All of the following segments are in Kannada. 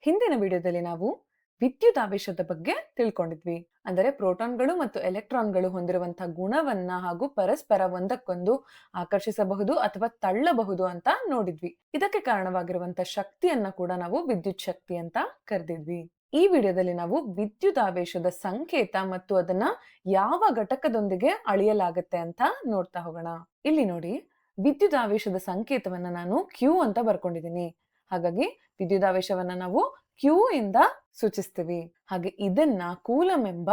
ಹಿಂದಿನ ವಿಡಿಯೋದಲ್ಲಿ ನಾವು ವಿದ್ಯುದಾವೇಶದ ಬಗ್ಗೆ ತಿಳ್ಕೊಂಡಿದ್ವಿ. ಅಂದರೆ ಪ್ರೋಟಾನ್ಗಳು ಮತ್ತು ಎಲೆಕ್ಟ್ರಾನ್ಗಳು ಹೊಂದಿರುವಂತಹ ಗುಣವನ್ನ ಹಾಗೂ ಪರಸ್ಪರ ಒಂದಕ್ಕೊಂದು ಆಕರ್ಷಿಸಬಹುದು ಅಥವಾ ತಳ್ಳಬಹುದು ಅಂತ ನೋಡಿದ್ವಿ. ಇದಕ್ಕೆ ಕಾರಣವಾಗಿರುವಂತಹ ಶಕ್ತಿಯನ್ನ ಕೂಡ ನಾವು ವಿದ್ಯುತ್ ಶಕ್ತಿ ಅಂತ ಕರೆದಿದ್ವಿ. ಈ ವಿಡಿಯೋದಲ್ಲಿ ನಾವು ವಿದ್ಯುದಾವೇಶದ ಸಂಕೇತ ಮತ್ತು ಅದನ್ನ ಯಾವ ಘಟಕದೊಂದಿಗೆ ಅಳೆಯಲಾಗುತ್ತೆ ಅಂತ ನೋಡ್ತಾ ಹೋಗೋಣ. ಇಲ್ಲಿ ನೋಡಿ, ವಿದ್ಯುದಾವೇಶದ ಸಂಕೇತವನ್ನ ನಾನು ಕ್ಯೂ ಅಂತ ಬರ್ಕೊಂಡಿದ್ದೀನಿ. ಹಾಗಾಗಿ ವಿದ್ಯುದಾವೇಶವನ್ನ ನಾವು ಕ್ಯೂ ಇಂದ ಸೂಚಿಸ್ತೀವಿ. ಹಾಗೆ ಇದನ್ನ ಕೂಲಂ ಎಂಬ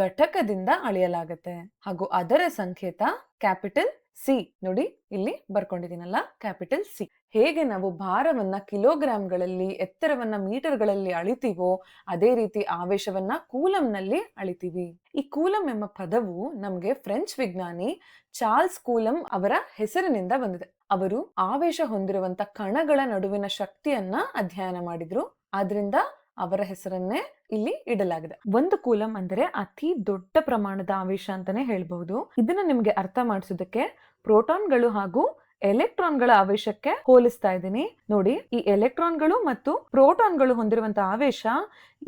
ಘಟಕದಿಂದ ಅಳೆಯಲಾಗುತ್ತೆ ಹಾಗೂ ಅದರ ಸಂಕೇತ ಕ್ಯಾಪಿಟಲ್ ಸಿ. ನೋಡಿ, ಇಲ್ಲಿ ಬರ್ಕೊಂಡಿದ್ದೀನಲ್ಲ, ಕ್ಯಾಪಿಟಲ್ ಸಿ. ಹೇಗೆ ನಾವು ಭಾರವನ್ನ ಕಿಲೋಗ್ರಾಂಗಳಲ್ಲಿ, ಎತ್ತರವನ್ನ ಮೀಟರ್ಗಳಲ್ಲಿ ಅಳಿತೀವೋ ಅದೇ ರೀತಿ ಆವೇಶವನ್ನ ಕೂಲಂನಲ್ಲಿ ಅಳಿತೀವಿ. ಈ ಕೂಲಂ ಎಂಬ ಪದವು ನಮ್ಗೆ ಫ್ರೆಂಚ್ ವಿಜ್ಞಾನಿ ಚಾರ್ಲ್ಸ್ ಕೂಲಂ ಅವರ ಹೆಸರಿನಿಂದ ಬಂದಿದೆ. ಅವರು ಆವೇಶ ಹೊಂದಿರುವಂತ ಕಣಗಳ ನಡುವಿನ ಶಕ್ತಿಯನ್ನ ಅಧ್ಯಯನ ಮಾಡಿದ್ರು. ಆದ್ರಿಂದ ಅವರ ಹೆಸರನ್ನೇ ಇಲ್ಲಿ ಇಡಲಾಗಿದೆ. ಒಂದು ಕೂಲಂ ಅಂದ್ರೆ ಅತಿ ದೊಡ್ಡ ಪ್ರಮಾಣದ ಆವೇಶ ಅಂತಾನೆ ಹೇಳ್ಬಹುದು. ಇದನ್ನ ನಿಮ್ಗೆ ಅರ್ಥ ಮಾಡಿಸೋದಕ್ಕೆ ಪ್ರೋಟಾನ್ಗಳು ಹಾಗೂ ಎಲೆಕ್ಟ್ರಾನ್ಗಳ ಆವೇಶಕ್ಕೆ ಹೋಲಿಸ್ತಾ ಇದ್ದೀನಿ. ನೋಡಿ, ಈ ಎಲೆಕ್ಟ್ರಾನ್ಗಳು ಮತ್ತು ಪ್ರೋಟಾನ್ಗಳು ಹೊಂದಿರುವಂತಹ ಆವೇಶ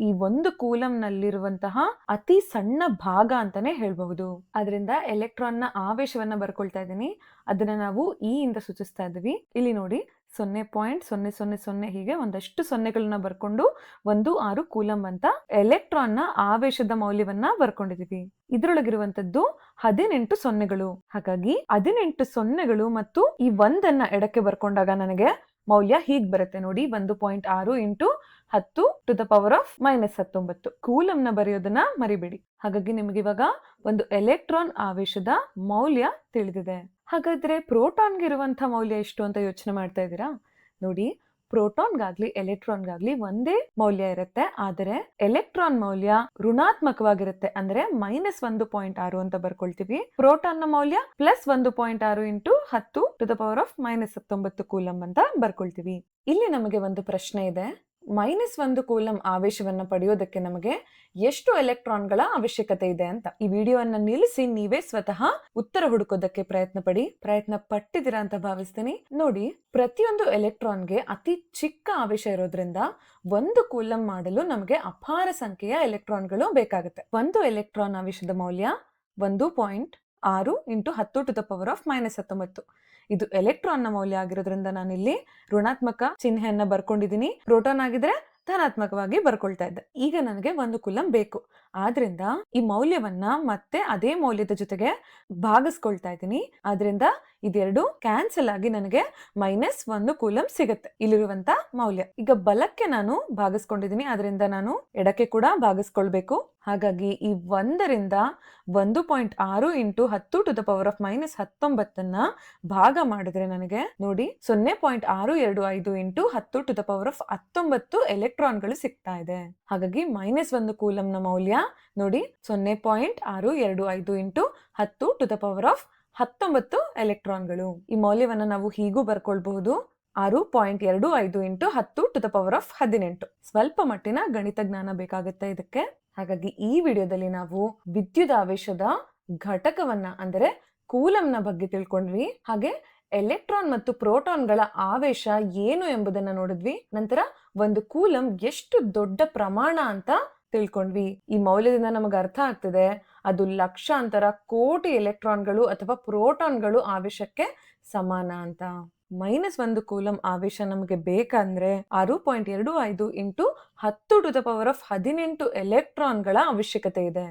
ಈ ಒಂದು ಕೂಲಂ ನಲ್ಲಿರುವಂತಹ ಅತಿ ಸಣ್ಣ ಭಾಗ ಅಂತಾನೆ ಹೇಳ್ಬಹುದು. ಅದರಿಂದ ಎಲೆಕ್ಟ್ರಾನ್ ನ ಆವೇಶವನ್ನ ಬರ್ಕೊಳ್ತಾ ಇದ್ದೀನಿ. ಅದನ್ನ ನಾವು ಇ ಇಂದ ಸೂಚಿಸ್ತಾ ಇದ್ದೀವಿ. ಇಲ್ಲಿ ನೋಡಿ, 0.000 ಹೀಗೆ ಒಂದಷ್ಟು ಸೊನ್ನೆಗಳನ್ನ ಬರ್ಕೊಂಡು 16 ಕೂಲಂ ಅಂತ ಎಲೆಕ್ಟ್ರಾನ್ ನ ಆವೇಶದ ಮೌಲ್ಯವನ್ನ ಬರ್ಕೊಂಡಿದೀವಿ. ಇದ್ರೊಳಗಿರುವಂತದ್ದು 18 ಸೊನ್ನೆಗಳು. ಹಾಗಾಗಿ 18 ಸೊನ್ನೆಗಳು ಮತ್ತು ಈ ಒಂದನ್ನ ಎಡಕ್ಕೆ ಬರ್ಕೊಂಡಾಗ ನನಗೆ ಮೌಲ್ಯ ಹೀಗ್ ಬರುತ್ತೆ. ನೋಡಿ, 1.6 into 10 to the power of -19 ಕೂಲಂನ ಬರೆಯೋದನ್ನ ಮರಿಬೇಡಿ. ಹಾಗಾಗಿ ನಿಮ್ಗೆ ಇವಾಗ ಒಂದು ಎಲೆಕ್ಟ್ರಾನ್ ಆವೇಶದ ಮೌಲ್ಯ ತಿಳಿದಿದೆ. ಹಾಗಾದ್ರೆ ಪ್ರೋಟಾನ್ಗೆ ಇರುವಂತಹ ಮೌಲ್ಯ ಎಷ್ಟು ಅಂತ ಯೋಚನೆ ಮಾಡ್ತಾ ಇದ್ದೀರಾ? ನೋಡಿ, ಪ್ರೋಟಾನ್ಗಾಗ್ಲಿ ಎಲೆಕ್ಟ್ರಾನ್ಗಾಗ್ಲಿ ಒಂದೇ ಮೌಲ್ಯ ಇರುತ್ತೆ. ಆದರೆ ಎಲೆಕ್ಟ್ರಾನ್ ಮೌಲ್ಯ ಋಣಾತ್ಮಕವಾಗಿರುತ್ತೆ. ಅಂದ್ರೆ -1.6 ಅಂತ ಬರ್ಕೊಳ್ತೀವಿ. ಪ್ರೋಟಾನ್ ನ ಮೌಲ್ಯ +1.6 into 10 to the power of -19 coulomb ಅಂತ ಬರ್ಕೊಳ್ತೀವಿ. ಇಲ್ಲಿ ನಮಗೆ ಒಂದು ಪ್ರಶ್ನೆ ಇದೆ. -1 ಕೂಲಂ ಆವೇಶವನ್ನ ಪಡೆಯೋದಕ್ಕೆ ನಮಗೆ ಎಷ್ಟು ಎಲೆಕ್ಟ್ರಾನ್ಗಳ ಅವಶ್ಯಕತೆ ಇದೆ ಅಂತ. ಈ ವಿಡಿಯೋವನ್ನ ನಿಲ್ಲಿಸಿ ನೀವೇ ಸ್ವತಃ ಉತ್ತರ ಹುಡುಕೋದಕ್ಕೆ ಪ್ರಯತ್ನ ಪಡಿ. ಪ್ರಯತ್ನ ಪಟ್ಟಿದ್ದೀರಾ ಅಂತ ಭಾವಿಸ್ತೀನಿ. ನೋಡಿ, ಪ್ರತಿಯೊಂದು ಎಲೆಕ್ಟ್ರಾನ್ಗೆ ಅತಿ ಚಿಕ್ಕ ಆವೇಶ ಇರೋದ್ರಿಂದ 1 ಕೂಲಂ ಮಾಡಲು ನಮಗೆ ಅಪಾರ ಸಂಖ್ಯೆಯ ಎಲೆಕ್ಟ್ರಾನ್ಗಳು ಬೇಕಾಗುತ್ತೆ. ಒಂದು ಎಲೆಕ್ಟ್ರಾನ್ ಆವೇಶದ ಮೌಲ್ಯ 1.6 into 10 to the power of -19. ಇದು ಎಲೆಕ್ಟ್ರಾನ್ ನ ಮೌಲ್ಯ ಆಗಿರೋದ್ರಿಂದ ನಾನಿಲ್ಲಿ ಋಣಾತ್ಮಕ ಚಿಹ್ನೆಯನ್ನ ಬರ್ಕೊಂಡಿದ್ದೀನಿ. ಪ್ರೋಟಾನ್ ಆಗಿದ್ರೆ ಧನಾತ್ಮಕವಾಗಿ ಬರ್ಕೊಳ್ತಾ ಇದ್ದೆ. ಈಗ ನನಗೆ 1 ಕೂಲಂ ಬೇಕು. ಆದ್ರಿಂದ ಈ ಮೌಲ್ಯವನ್ನ ಮತ್ತೆ ಅದೇ ಮೌಲ್ಯದ ಜೊತೆಗೆ ಭಾಗಿಸ್ಕೊಳ್ತಾ ಇದ್ದೀನಿ. ಆದ್ರಿಂದ ಇದೆರಡು ಕ್ಯಾನ್ಸಲ್ ಆಗಿ ನನಗೆ -1 ಕೂಲಂ ಸಿಗುತ್ತೆ ಇಲ್ಲಿರುವಂತ ಮೌಲ್ಯ. ಈಗ ಬಲಕ್ಕೆ ನಾನು ಭಾಗಿಸ್ಕೊಂಡಿದ್ದೀನಿ, ಆದ್ರಿಂದ ನಾನು ಎಡಕ್ಕೆ ಕೂಡ ಭಾಗಿಸ್ಕೊಳ್ಬೇಕು. ಹಾಗಾಗಿ ಈ 1ರಿಂದ 1.6 into 10 to the power of -19 ಭಾಗ ಮಾಡಿದ್ರೆ ನನಗೆ ನೋಡಿ 0.625 into 10 to the power of 19 ಎಲೆಕ್ಟ್ರಾನ್ಗಳು ಸಿಗ್ತಾ ಇದೆ. ಹಾಗಾಗಿ -1 ಕೂಲಂ ನ ಮೌಲ್ಯ ನೋಡಿ 0.625 into 10 to the power of 19 ಎಲೆಕ್ಟ್ರಾನ್ಗಳು. ಈ ಮೌಲ್ಯವನ್ನ ನಾವು ಹೀಗೂ ಬರ್ಕೊಳ್ಬಹುದು, 6.25 into 10 to the power of 18. ಸ್ವಲ್ಪ ಮಟ್ಟಿನ ಗಣಿತ ಜ್ಞಾನ ಬೇಕಾಗುತ್ತೆ ಇದಕ್ಕೆ. ಹಾಗಾಗಿ ಈ ವಿಡಿಯೋದಲ್ಲಿ ನಾವು ವಿದ್ಯುದಾವೇಶದ ಘಟಕವನ್ನ ಅಂದರೆ ಕೂಲಂನ ಬಗ್ಗೆ ತಿಳ್ಕೊಂಡ್ವಿ. ಹಾಗೆ ಎಲೆಕ್ಟ್ರಾನ್ ಮತ್ತು ಪ್ರೋಟಾನ್ಗಳ ಆವೇಶ ಏನು ಎಂಬುದನ್ನ ನೋಡಿದ್ವಿ. ನಂತರ ಒಂದು ಕೂಲಂ ಎಷ್ಟು ದೊಡ್ಡ ಪ್ರಮಾಣ ಅಂತ ತಿಳ್ಕೊಂಡ್ವಿ. ಈ ಮೌಲ್ಯದಿಂದ ನಮಗೆ ಅರ್ಥ ಆಗ್ತದೆ ಅದು ಲಕ್ಷಾಂತರ ಕೋಟಿ ಎಲೆಕ್ಟ್ರಾನ್ಗಳು ಅಥವಾ ಪ್ರೋಟಾನ್ಗಳು ಆವೇಶಕ್ಕೆ ಸಮಾನ ಅಂತ. -1 ಕೂಲಂ ಆವೇಶ ನಮಗೆ ಬೇಕಂದ್ರೆ 6.25 into 10 to the power of 18 ಎಲೆಕ್ಟ್ರಾನ್ಗಳ ಅವಶ್ಯಕತೆ ಇದೆ.